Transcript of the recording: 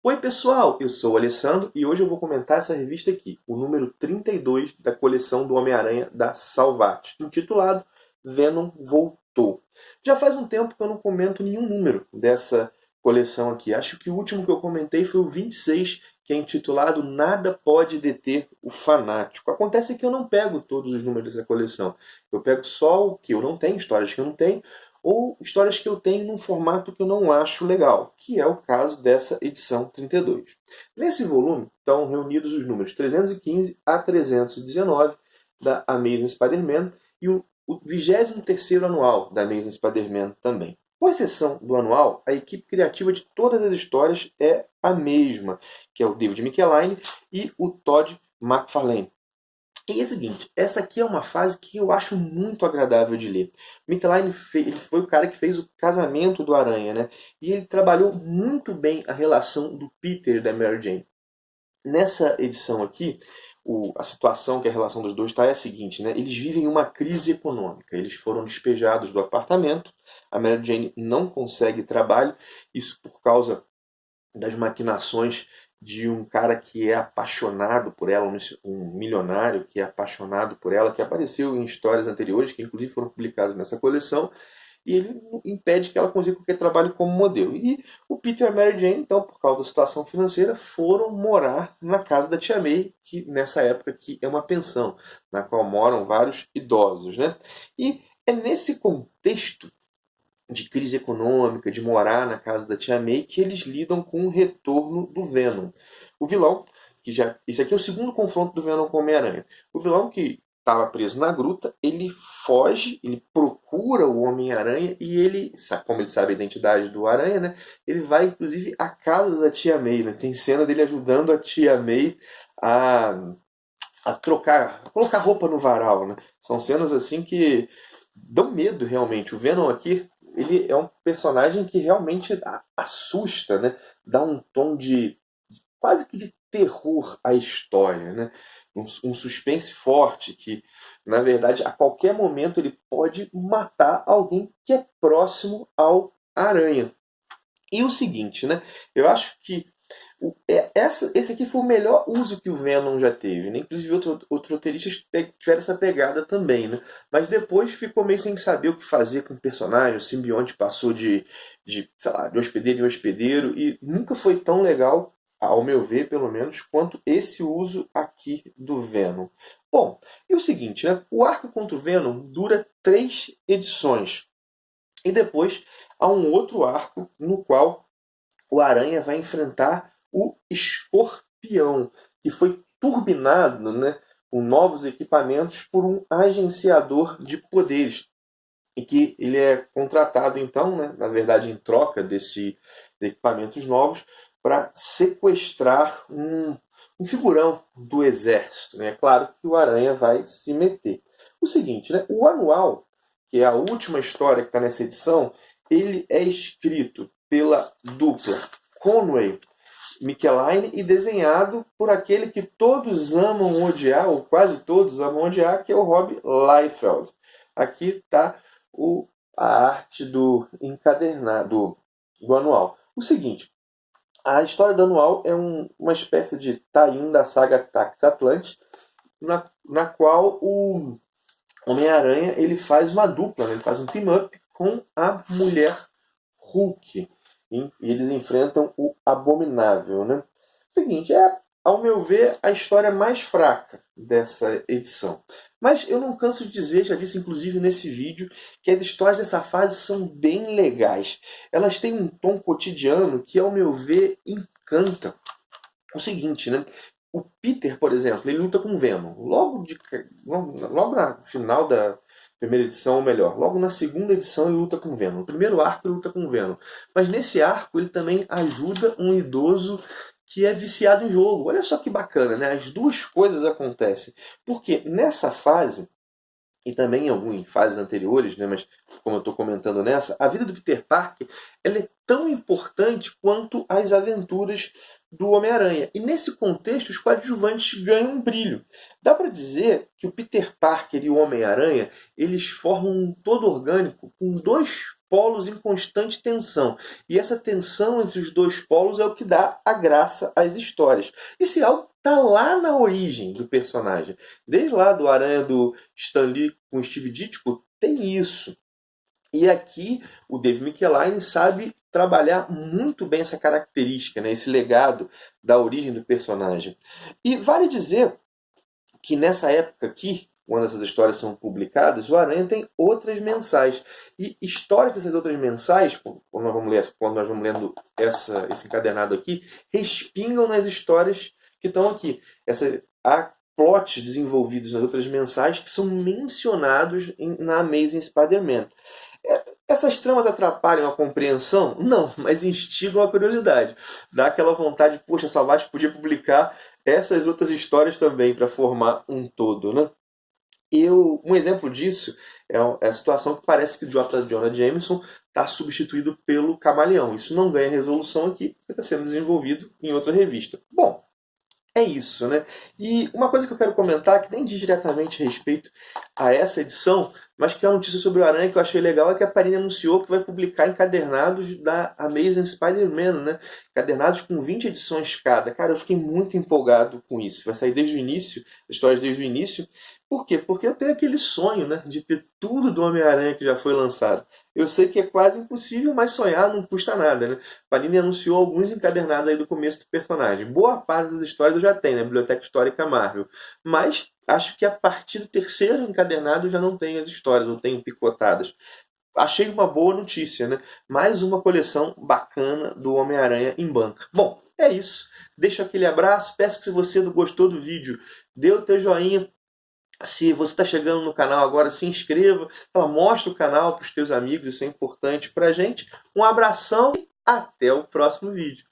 Oi pessoal, eu sou o Alessandro e hoje eu vou comentar essa revista aqui, o número 32 da coleção do Homem-Aranha da Salvat, intitulado Venom Voltou. Já faz um tempo que eu não comento nenhum número dessa coleção aqui. Acho que o último que eu comentei foi o 26, que é intitulado Nada Pode Deter o Fanático. Acontece que eu não pego todos os números dessa coleção. Eu pego só o que eu não tenho, histórias que eu não tenho, ou histórias que eu tenho num formato que eu não acho legal, que é o caso dessa edição 32. Nesse volume estão reunidos os números 315 a 319 da Amazing Spider-Man e o 23º anual da Amazing Spider-Man também. Com exceção do anual, a equipe criativa de todas as histórias é a mesma, que é o David Michelinie e o Todd McFarlane. E é o seguinte, essa aqui é uma fase que eu acho muito agradável de ler. Michelinie ele foi o cara que fez o casamento do Aranha, né? E ele trabalhou muito bem a relação do Peter e da Mary Jane. Nessa edição aqui, a situação que a relação dos dois está é a seguinte, né? Eles vivem uma crise econômica. Eles foram despejados do apartamento, a Mary Jane não consegue trabalho, isso por causa das maquinações de um cara que é apaixonado por ela, um milionário que é apaixonado por ela, que apareceu em histórias anteriores, que inclusive foram publicadas nessa coleção, e ele impede que ela consiga qualquer trabalho como modelo. E o Peter e a Mary Jane, então, por causa da situação financeira, foram morar na casa da Tia May, que nessa época aqui é uma pensão, na qual moram vários idosos, né? E é nesse contexto de crise econômica, de morar na casa da Tia May, que eles lidam com o retorno do Venom. O vilão, esse aqui é o segundo confronto do Venom com o Homem-Aranha. O vilão que estava preso na gruta, ele foge, ele procura o Homem-Aranha e ele, como ele sabe a identidade do Aranha, né, ele vai inclusive à casa da Tia May. Né? Tem cena dele ajudando a Tia May a colocar roupa no varal. Né? São cenas assim que dão medo realmente. O Venom aqui, ele é um personagem que realmente assusta, né? Dá um tom de quase que de terror à história, né? Um suspense forte que, na verdade, a qualquer momento ele pode matar alguém que é próximo ao Aranha. E o seguinte, né? Eu acho que esse aqui foi o melhor uso que o Venom já teve, né? Inclusive outros roteiristas tiveram essa pegada também, né? Mas depois ficou meio sem saber o que fazer com o personagem. O simbionte passou sei lá, de hospedeiro em hospedeiro e nunca foi tão legal, ao meu ver, pelo menos, quanto esse uso aqui do Venom. Bom, e o seguinte, né? O arco contra o Venom dura 3 edições. E depois há um outro arco no qual o Aranha vai enfrentar o Escorpião, que foi turbinado, né, com novos equipamentos por um agenciador de poderes. E que ele é contratado, então, né, na verdade, em troca de equipamentos novos, para sequestrar um figurão do exército. Né? É claro que o Aranha vai se meter. O seguinte, né, o anual, que é a última história que está nessa edição, ele é escrito pela dupla Conway Michelinie e desenhado por aquele que todos amam odiar, ou quase todos amam odiar, que é o Rob Liefeld. Aqui está a arte do encadernado do anual. O seguinte, a história do anual é uma espécie de tie-in da saga Tax Atlantis, na qual o Homem-Aranha ele faz uma dupla, né? Ele faz um team-up com a Mulher Hulk. E eles enfrentam o Abominável. Né? O seguinte, ao meu ver, a história mais fraca dessa edição. Mas eu não canso de dizer, já disse inclusive nesse vídeo, que as histórias dessa fase são bem legais. Elas têm um tom cotidiano que, ao meu ver, encanta. O seguinte, né? O Peter, por exemplo, ele luta com o Venom. Logo na final da primeira edição, ou melhor, logo na segunda edição ele luta com o Venom. No primeiro arco ele luta com o Venom. Mas nesse arco ele também ajuda um idoso que é viciado em jogo. Olha só que bacana, né? As duas coisas acontecem. Porque nessa fase, e também em algumas fases anteriores, né, mas como eu estou comentando nessa, a vida do Peter Parker ela é tão importante quanto as aventuras do Homem-Aranha. E nesse contexto, os coadjuvantes ganham um brilho. Dá para dizer que o Peter Parker e o Homem-Aranha eles formam um todo orgânico com 2 polos em constante tensão. E essa tensão entre os dois polos é o que dá a graça às histórias. Esse algo está lá na origem do personagem. Desde lá do Aranha do Stan Lee com Steve Ditko, tem isso. E aqui o Dave McElwain sabe trabalhar muito bem essa característica, né? Esse legado da origem do personagem. E vale dizer que nessa época aqui, quando essas histórias são publicadas, o Aranha tem outras mensais. E histórias dessas outras mensais, quando nós vamos lendo esse encadernado aqui, respingam nas histórias que estão aqui. Há plots desenvolvidos nas outras mensais que são mencionados na Amazing Spider-Man. Essas tramas atrapalham a compreensão? Não, mas instigam a curiosidade. Dá aquela vontade, poxa, a Salvat podia publicar essas outras histórias também para formar um todo, né? Um exemplo disso é a situação que parece que o J. Jonah Jameson está substituído pelo Camaleão. Isso não ganha resolução aqui, porque está sendo desenvolvido em outra revista. Bom, é isso, né? E uma coisa que eu quero comentar, que nem diz diretamente respeito a essa edição, mas que é uma notícia sobre o Aranha que eu achei legal, é que a Panini anunciou que vai publicar encadernados da Amazing Spider-Man, né? Encadernados com 20 edições cada. Cara, eu fiquei muito empolgado com isso. Vai sair desde o início, histórias desde o início. Por quê? Porque eu tenho aquele sonho, né, de ter tudo do Homem-Aranha que já foi lançado. Eu sei que é quase impossível, mas sonhar não custa nada, né? Panini anunciou alguns encadernados aí do começo do personagem. Boa parte das histórias eu já tenho, na Biblioteca Histórica Marvel. Mas acho que a partir do terceiro encadernado eu já não tenho as histórias, ou tenho picotadas. Achei uma boa notícia, né? Mais uma coleção bacana do Homem-Aranha em banca. Bom, é isso. Deixo aquele abraço. Peço que se você gostou do vídeo, dê o teu joinha. Se você está chegando no canal agora, se inscreva, mostra o canal para os teus amigos, isso é importante para a gente. Um abração e até o próximo vídeo.